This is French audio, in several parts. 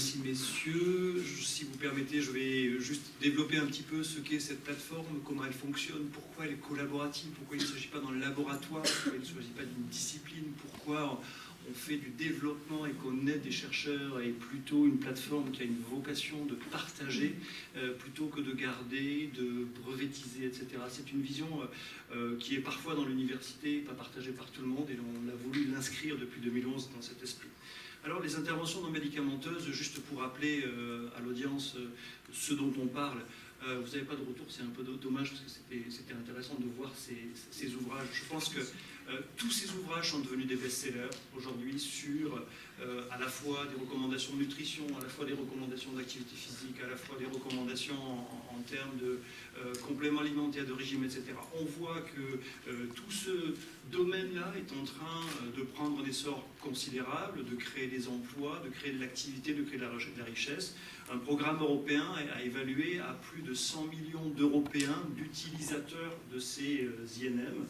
merci messieurs. Si vous permettez, je vais juste développer un petit peu ce qu'est cette plateforme, comment elle fonctionne, pourquoi elle est collaborative, pourquoi il ne s'agit pas d'un laboratoire, pourquoi il ne s'agit pas d'une discipline, pourquoi on fait du développement et qu'on aide des chercheurs, et plutôt une plateforme qui a une vocation de partager plutôt que de garder, de brevétiser, etc. C'est une vision qui est parfois dans l'université, pas partagée par tout le monde, et on a voulu l'inscrire depuis 2011 dans cet esprit. Alors les interventions non médicamenteuses, juste pour rappeler à l'audience ce dont on parle, vous n'avez pas de retour, c'est un peu dommage parce que c'était intéressant de voir ces ouvrages. Je pense que tous ces ouvrages sont devenus des best-sellers aujourd'hui sur à la fois des recommandations de nutrition, à la fois des recommandations d'activité physique, à la fois des recommandations en termes de compléments alimentaires, de régime, etc. On voit que tout ce domaine-là est en train de prendre un essor considérable, de créer des emplois, de créer de l'activité, de créer de la richesse. Un programme européen a évalué à plus de 100 millions d'Européens, d'utilisateurs de ces INM.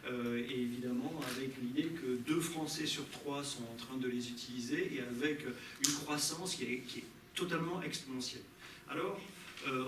Et évidemment avec l'idée que 2 Français sur 3 sont en train de les utiliser et avec une croissance qui est totalement exponentielle. Alors,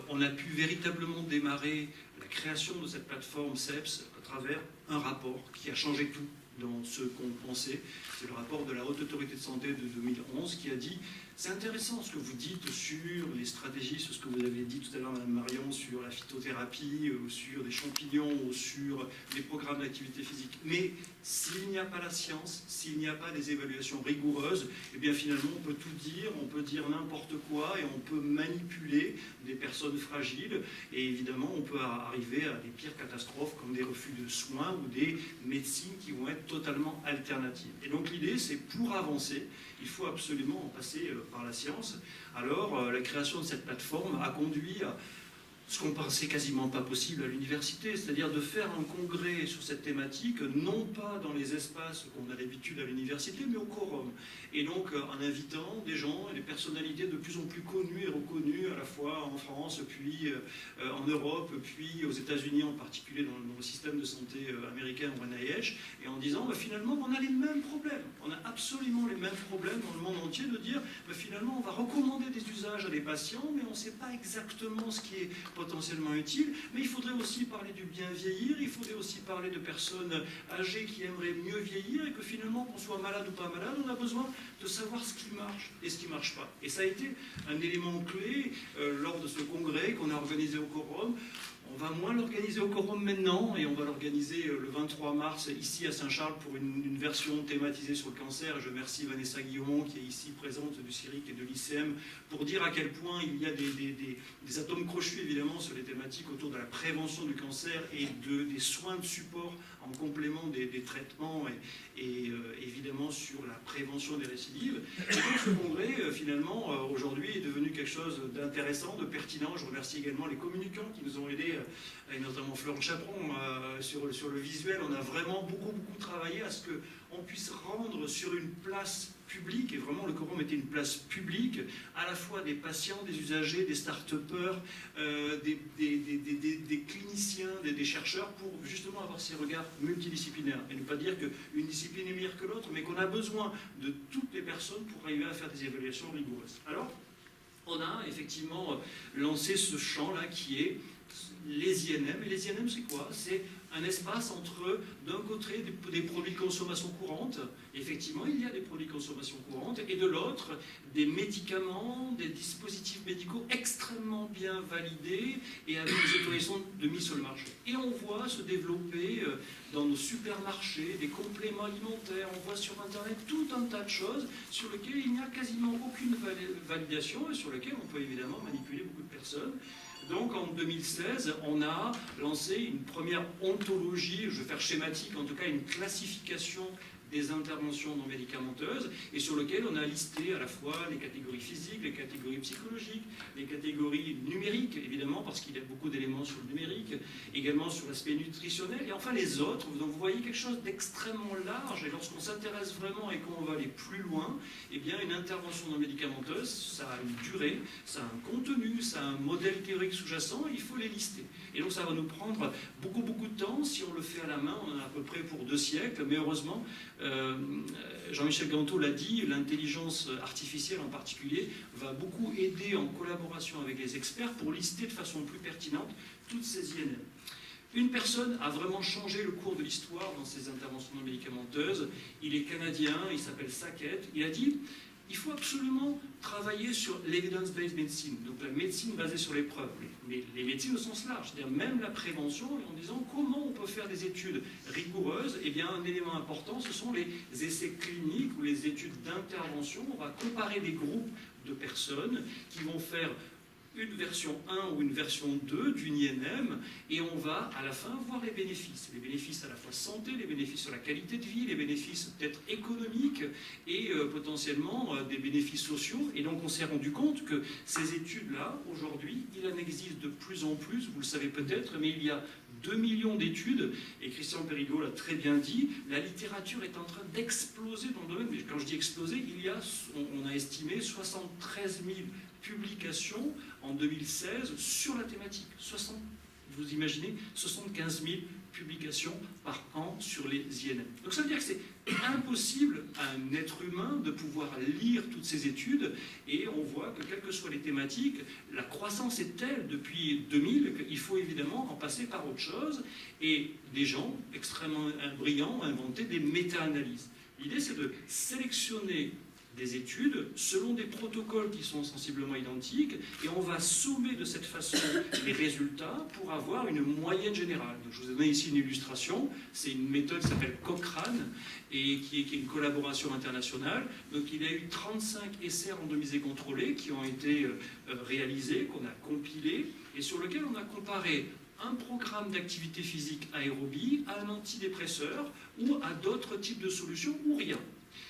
on a pu véritablement démarrer la création de cette plateforme CEPS à travers un rapport qui a changé tout dans ce qu'on pensait. C'est le rapport de la Haute Autorité de Santé de 2011 qui a dit « C'est intéressant ce que vous dites sur les stratégies, sur ce que vous avez dit tout à l'heure, Mme Marion, sur la phytothérapie, ou sur des champignons, ou sur les programmes d'activité physique. Mais s'il n'y a pas la science, s'il n'y a pas des évaluations rigoureuses, eh bien finalement on peut tout dire, on peut dire n'importe quoi et on peut manipuler des personnes fragiles et évidemment on peut arriver à des pires catastrophes comme des refus de soins ou des médecines qui vont être totalement alternatives. Et donc l'idée c'est pour avancer, il faut absolument en passer par la science. Alors la création de cette plateforme a conduit à ce qu'on pensait quasiment pas possible à l'université, c'est-à-dire de faire un congrès sur cette thématique, non pas dans les espaces qu'on a l'habitude à l'université, mais au quorum. Et donc en invitant des gens, des personnalités de plus en plus connues et reconnues, à la fois en France, puis en Europe, puis aux États-Unis en particulier, dans le système de santé américain ou NIH, et en disant finalement on a les mêmes problèmes, on a absolument les mêmes problèmes dans le monde entier, de dire finalement on va recommander des usages à des patients, mais on ne sait pas exactement ce qui est potentiellement utile, mais il faudrait aussi parler du bien vieillir, il faudrait aussi parler de personnes âgées qui aimeraient mieux vieillir, et que finalement, qu'on soit malade ou pas malade, on a besoin de savoir ce qui marche et ce qui ne marche pas. Et ça a été un élément clé lors de ce congrès qu'on a organisé au Quorum. On va moins l'organiser au Quorum maintenant, et on va l'organiser le 23 mars ici à Saint-Charles pour une version thématisée sur le cancer. Je remercie Vanessa Guillaumont qui est ici présente du CIRIC et de l'ICM pour dire à quel point il y a des atomes crochus évidemment sur les thématiques autour de la prévention du cancer et des soins de support en complément des traitements et évidemment sur la prévention des récidives. Et donc ce congrès finalement aujourd'hui est devenu quelque chose d'intéressant, de pertinent. Je remercie également les communicants qui nous ont aidés, et notamment Florent Chaperon sur le visuel. On a vraiment beaucoup travaillé à ce qu'on puisse rendre sur une place publique, et vraiment le Quorum était une place publique, à la fois des patients, des usagers, des start-upers, des cliniciens, des chercheurs, pour justement avoir ces regards multidisciplinaires, et ne pas dire qu'une discipline est meilleure que l'autre, mais qu'on a besoin de toutes les personnes pour arriver à faire des évaluations rigoureuses. Alors, on a effectivement lancé ce champ-là qui est les INM. Et les INM, c'est quoi? C'est un espace entre, d'un côté, des produits de consommation courante, effectivement, il y a des produits de consommation courante, et de l'autre, des médicaments, des dispositifs médicaux extrêmement bien validés et avec des autorisations de mise sur le marché. Et on voit se développer dans nos supermarchés des compléments alimentaires, on voit sur Internet tout un tas de choses sur lesquelles il n'y a quasiment aucune validation et sur lesquelles on peut évidemment manipuler beaucoup de personnes. Donc en 2016, on a lancé une première ontologie, je vais faire schématique, en tout cas une classification des interventions non médicamenteuses, et sur lequel on a listé à la fois les catégories physiques, les catégories psychologiques, les catégories numériques, évidemment, parce qu'il y a beaucoup d'éléments sur le numérique, également sur l'aspect nutritionnel, et enfin les autres. Donc vous voyez quelque chose d'extrêmement large, et lorsqu'on s'intéresse vraiment et qu'on va aller plus loin, eh bien une intervention non médicamenteuse, ça a une durée, ça a un contenu, ça a un modèle théorique sous-jacent, il faut les lister. Et donc ça va nous prendre beaucoup de temps. Si on le fait à la main, on en a à peu près pour 2 siècles, mais heureusement, Jean-Michel Ganteau l'a dit, l'intelligence artificielle en particulier va beaucoup aider en collaboration avec les experts pour lister de façon plus pertinente toutes ces INM. Une personne a vraiment changé le cours de l'histoire dans ses interventions non médicamenteuses. Il est canadien, il s'appelle Sackett. Il a dit il faut absolument travailler sur l'evidence-based medicine, donc la médecine basée sur les preuves, mais les médecines au sens large, c'est-à-dire même la prévention, en disant comment on peut faire des études rigoureuses. Eh bien, un élément important, ce sont les essais cliniques ou les études d'intervention. On va comparer des groupes de personnes qui vont faire une version 1 ou une version 2 d'une INM, et on va à la fin voir les bénéfices. Les bénéfices à la fois santé, les bénéfices sur la qualité de vie, les bénéfices peut-être économiques et potentiellement des bénéfices sociaux. Et donc on s'est rendu compte que ces études-là, aujourd'hui, il en existe de plus en plus, vous le savez peut-être, mais il y a 2 millions d'études, et Christian Périgot l'a très bien dit, la littérature est en train d'exploser dans le domaine, mais quand je dis exploser, on a estimé 73 000 publications en 2016 sur la thématique. Vous imaginez 75 000 publications par an sur les INM. Donc ça veut dire que c'est impossible à un être humain de pouvoir lire toutes ces études, et on voit que quelles que soient les thématiques, la croissance est telle depuis 2000 qu'il faut évidemment en passer par autre chose, et des gens extrêmement brillants ont inventé des méta-analyses. L'idée, c'est de sélectionner des études selon des protocoles qui sont sensiblement identiques, et on va sommer de cette façon les résultats pour avoir une moyenne générale. Donc, je vous ai donné ici une illustration, c'est une méthode qui s'appelle Cochrane et qui est une collaboration internationale. Donc il y a eu 35 essais randomisés contrôlés qui ont été réalisés, qu'on a compilés, et sur lesquels on a comparé un programme d'activité physique aérobie à un antidépresseur ou à d'autres types de solutions ou rien.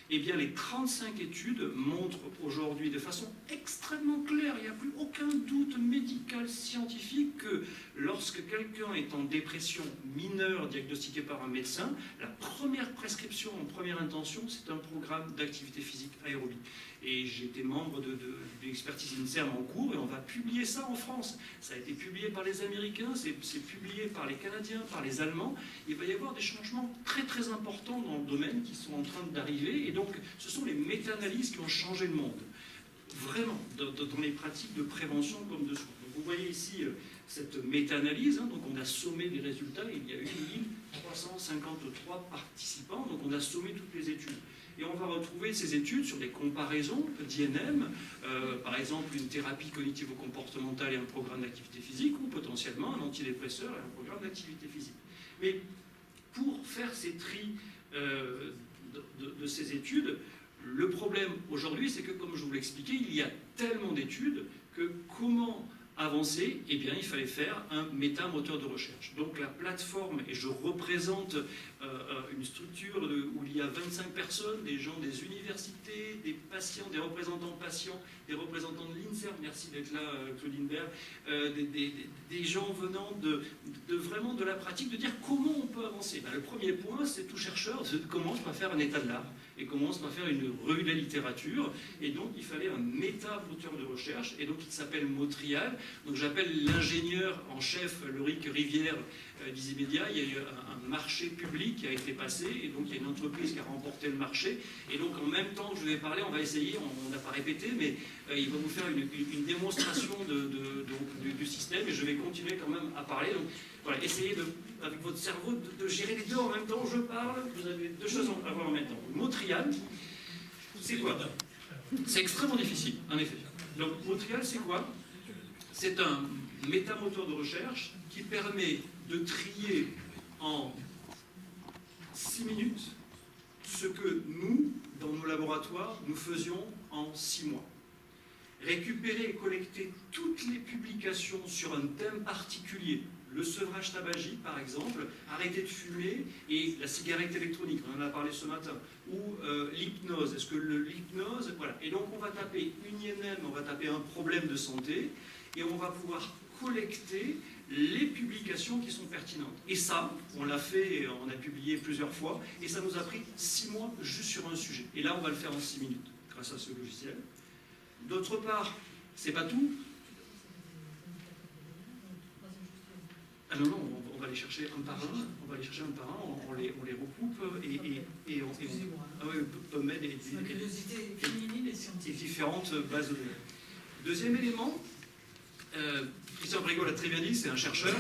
Eh bien, les 35 études montrent aujourd'hui de façon extrêmement claire, il n'y a plus aucun doute médical, scientifique, que lorsque quelqu'un est en dépression mineure diagnostiquée par un médecin, la première prescription en première intention, c'est un programme d'activité physique aérobie. Et j'ai été membre de l'expertise INSERM en cours, et on va publier ça en France. Ça a été publié par les Américains, c'est publié par les Canadiens, par les Allemands. Il va y avoir des changements très très importants dans le domaine qui sont en train d'arriver, et donc ce sont les méta-analyses qui ont changé le monde, vraiment, dans les pratiques de prévention comme de soins. Donc vous voyez ici cette méta-analyse, donc on a sommé des résultats, il y a eu 1353 participants, donc on a sommé toutes les études. Et on va retrouver ces études sur des comparaisons d'INM, par exemple une thérapie cognitivo-comportementale et un programme d'activité physique, ou potentiellement un antidépresseur et un programme d'activité physique. Mais pour faire ces tris de ces études, le problème aujourd'hui, c'est que, comme je vous l'expliquais, il y a tellement d'études que comment avancer, eh bien, il fallait faire un méta-moteur de recherche. Donc la plateforme, et je représente une structure où il y a 25 personnes, des gens des universités, des patients, des représentants patients, des représentants de l'INSERM, merci d'être là, Claudine Berg, des gens venant vraiment de la pratique, de dire comment on peut avancer. Ben, le premier point, c'est tout chercheur commence par faire un état de l'art et commence par faire une revue de la littérature, et donc il fallait un méta-moteur de recherche, et donc il s'appelle Motrial. Donc j'appelle l'ingénieur en chef, Loïc Rivière, d'Easymedia. Il y a eu un marché public qui a été passé, et donc il y a une entreprise qui a remporté le marché, et donc en même temps que je vais parler, on va essayer, on n'a pas répété, mais il va vous faire une démonstration du système, et je vais continuer quand même à parler. Donc voilà, essayez avec votre cerveau de gérer les deux en même temps. Je parle, vous avez deux choses à voir en même temps. Motrial, c'est quoi? C'est extrêmement difficile, en effet. Donc Motrial, c'est quoi? C'est un métamoteur de recherche qui permet de trier en 6 minutes ce que nous, dans nos laboratoires, nous faisions en 6 mois. Récupérer et collecter toutes les publications sur un thème particulier, le sevrage tabagique par exemple, arrêter de fumer et la cigarette électronique, on en a parlé ce matin, ou l'hypnose, est-ce que l'hypnose, voilà. Et donc on va taper une INM, on va taper un problème de santé, et on va pouvoir collecter les publications qui sont pertinentes. Et ça, on l'a fait, on a publié plusieurs fois, et ça nous a pris 6 mois juste sur un sujet. Et là, on va le faire en 6 minutes, grâce à ce logiciel. D'autre part, c'est pas tout. Ah non, non, on va les chercher un par un, on les recoupe et on... Excusez-moi. Ah oui, PubMed et C'est ma curiosité féminine et scientifique. différentes bases de données. Deuxième élément, Christian Brégot l'a très bien dit, c'est un chercheur.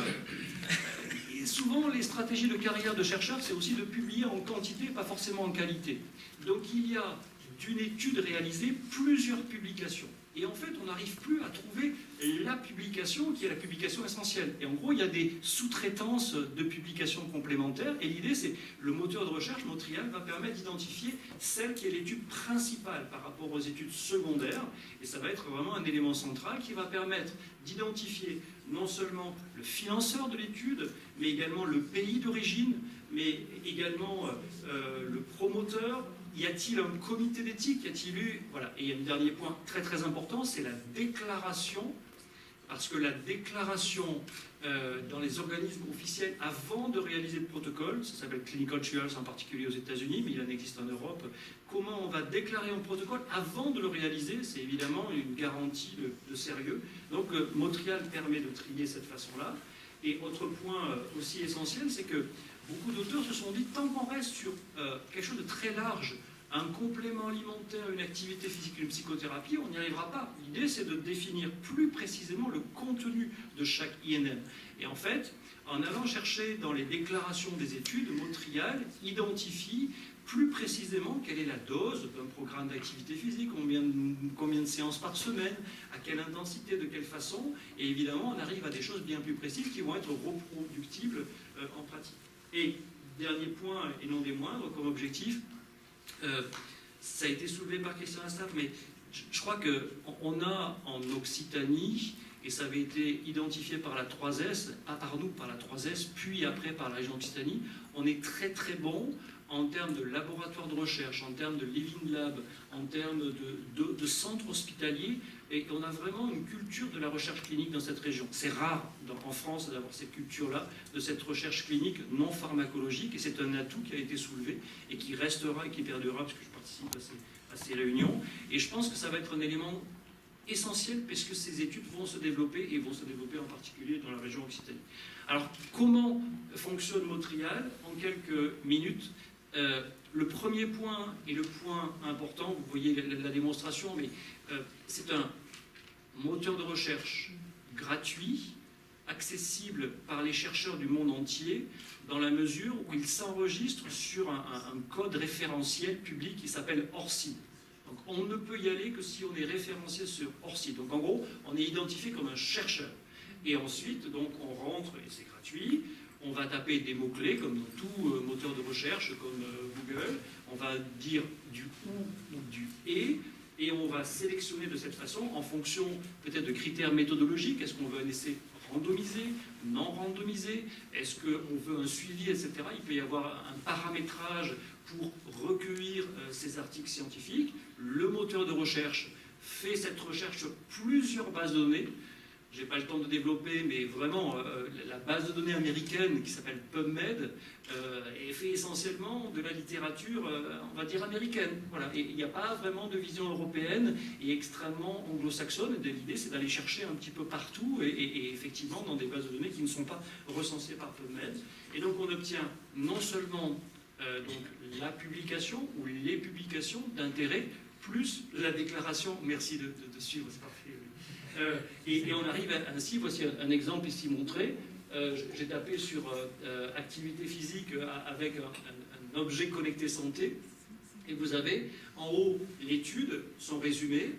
Et souvent, les stratégies de carrière de chercheurs, c'est aussi de publier en quantité, pas forcément en qualité. Donc il y a d'une étude réalisée plusieurs publications. Et en fait, on n'arrive plus à trouver la publication qui est la publication essentielle. Et en gros, il y a des sous-traitances de publications complémentaires. Et l'idée, c'est le moteur de recherche, Montréal, va permettre d'identifier celle qui est l'étude principale par rapport aux études secondaires. Et ça va être vraiment un élément central qui va permettre d'identifier non seulement le financeur de l'étude, mais également le pays d'origine, mais également le promoteur. Y a-t-il un comité d'éthique? Y a-t-il eu... Voilà. Et il y a un dernier point très très important, c'est la déclaration. Parce que la déclaration dans les organismes officiels avant de réaliser le protocole, ça s'appelle Clinical Trials en particulier aux États-Unis, mais il en existe en Europe, comment on va déclarer un protocole avant de le réaliser, c'est évidemment une garantie de sérieux. Donc Montréal permet de trier cette façon-là. Et autre point aussi essentiel, c'est que beaucoup d'auteurs se sont dit, tant qu'on reste sur quelque chose de très large, un complément alimentaire, une activité physique, une psychothérapie, on n'y arrivera pas. L'idée, c'est de définir plus précisément le contenu de chaque INM. Et en fait, en allant chercher dans les déclarations des études, Montréal identifie plus précisément quelle est la dose d'un programme d'activité physique, combien de séances par semaine, à quelle intensité, de quelle façon, et évidemment, on arrive à des choses bien plus précises qui vont être reproductibles en pratique. Et dernier point, et non des moindres, comme objectif, ça a été soulevé par Christian Astaf, mais je crois qu'on a en Occitanie, et ça avait été identifié par la 3S, par nous par la 3S, puis après par la région Occitanie, on est très très bon en termes de laboratoire de recherche, en termes de living lab, en termes de centres hospitaliers, et on a vraiment une culture de la recherche clinique dans cette région. C'est rare en France d'avoir cette culture-là, de cette recherche clinique non pharmacologique, et c'est un atout qui a été soulevé, et qui restera et qui perdurera, parce que je participe à ces réunions, et je pense que ça va être un élément essentiel, puisque ces études vont se développer, et vont se développer en particulier dans la région Occitanie. Alors, comment fonctionne Montréal? En quelques minutes, le premier point, et le point important, vous voyez la démonstration, mais c'est un moteur de recherche gratuit, accessible par les chercheurs du monde entier, dans la mesure où il s'enregistre sur un code référentiel public qui s'appelle ORCID. Donc on ne peut y aller que si on est référencié sur ORCID. Donc en gros, on est identifié comme un chercheur. Et ensuite, donc on rentre, et c'est gratuit, on va taper des mots-clés, comme dans tout moteur de recherche, comme Google, on va dire du ou du et on va sélectionner de cette façon, en fonction peut-être de critères méthodologiques. Est-ce qu'on veut un essai randomisé, non randomisé? Est-ce qu'on veut un suivi, etc. Il peut y avoir un paramétrage pour recueillir ces articles scientifiques. Le moteur de recherche fait cette recherche sur plusieurs bases de données. Je n'ai pas le temps de développer, mais vraiment, la base de données américaine qui s'appelle PubMed est fait essentiellement de la littérature, on va dire, américaine. Voilà. Et il n'y a pas vraiment de vision européenne et extrêmement anglo-saxonne. L'idée, c'est d'aller chercher un petit peu partout et effectivement dans des bases de données qui ne sont pas recensées par PubMed. Et donc, on obtient non seulement donc, la publication ou les publications d'intérêt, plus la déclaration. Merci de suivre, c'est parfait. Et on arrive ainsi, voici un exemple ici montré. J'ai tapé sur activité physique avec un objet connecté santé. Et vous avez en haut l'étude, son résumé,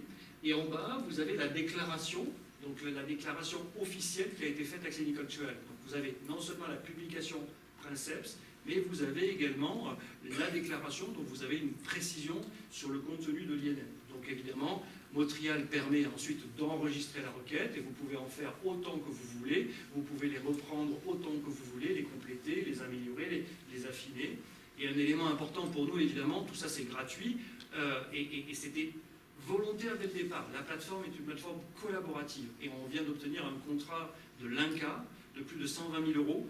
et en bas vous avez la déclaration, donc la déclaration officielle qui a été faite à Clinical Trials. Donc vous avez non seulement la publication Princeps, mais vous avez également la déclaration, donc vous avez une précision sur le contenu de l'INM. Donc évidemment, Montréal permet ensuite d'enregistrer la requête et vous pouvez en faire autant que vous voulez, vous pouvez les reprendre autant que vous voulez, les compléter, les améliorer, les affiner. Et un élément important pour nous, évidemment, tout ça c'est gratuit et c'était volontaire dès le départ. La plateforme est une plateforme collaborative et on vient d'obtenir un contrat de l'INCa de plus de 120 000 euros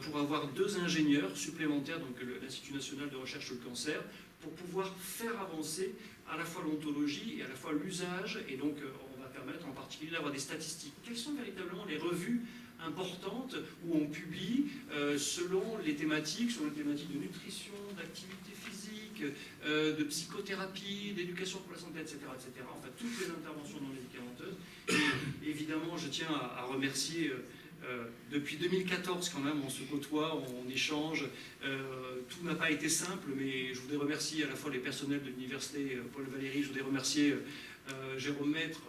pour avoir 2 ingénieurs supplémentaires, donc l'Institut national de recherche sur le cancer, pour pouvoir faire avancer à la fois l'ontologie et à la fois l'usage, et donc on va permettre en particulier d'avoir des statistiques. Quelles sont véritablement les revues importantes où on publie selon les thématiques de nutrition, d'activité physique, de psychothérapie, d'éducation pour la santé, etc., etc. Enfin, toutes les interventions non médicamenteuses. Et évidemment, je tiens à remercier, depuis 2014 quand même, on se côtoie, on échange. Tout n'a pas été simple, mais je voudrais remercier à la fois les personnels de l'université Paul Valéry, je voudrais remercier Jérôme Maître,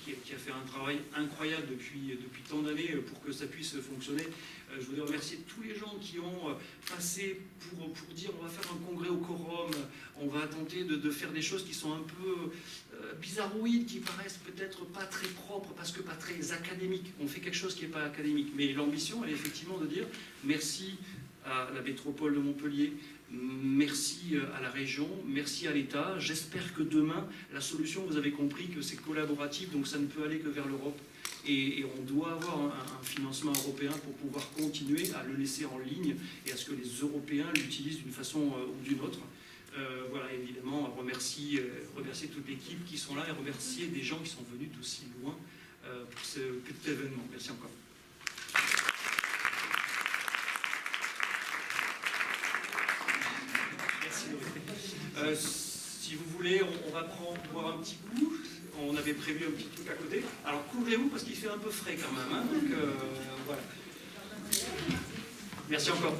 qui a fait un travail incroyable depuis tant d'années pour que ça puisse fonctionner. Je voudrais remercier tous les gens qui ont passé pour dire on va faire un congrès au quorum, on va tenter de faire des choses qui sont un peu bizarroïdes, qui paraissent peut-être pas très propres parce que pas très académiques. On fait quelque chose qui n'est pas académique. Mais l'ambition, elle est effectivement de dire merci à la métropole de Montpellier, merci à la région, merci à l'État. J'espère que demain, la solution, vous avez compris que c'est collaboratif, donc ça ne peut aller que vers l'Europe. Et on doit avoir un financement européen pour pouvoir continuer à le laisser en ligne et à ce que les Européens l'utilisent d'une façon ou d'une autre. Voilà, évidemment, remercier toute l'équipe qui sont là et remercier des gens qui sont venus d'aussi loin pour ce petit événement. Merci encore. Si vous voulez, on va boire un petit coup. On avait prévu un petit truc à côté. Alors couvrez-vous parce qu'il fait un peu frais quand même. Hein, donc voilà. Merci encore.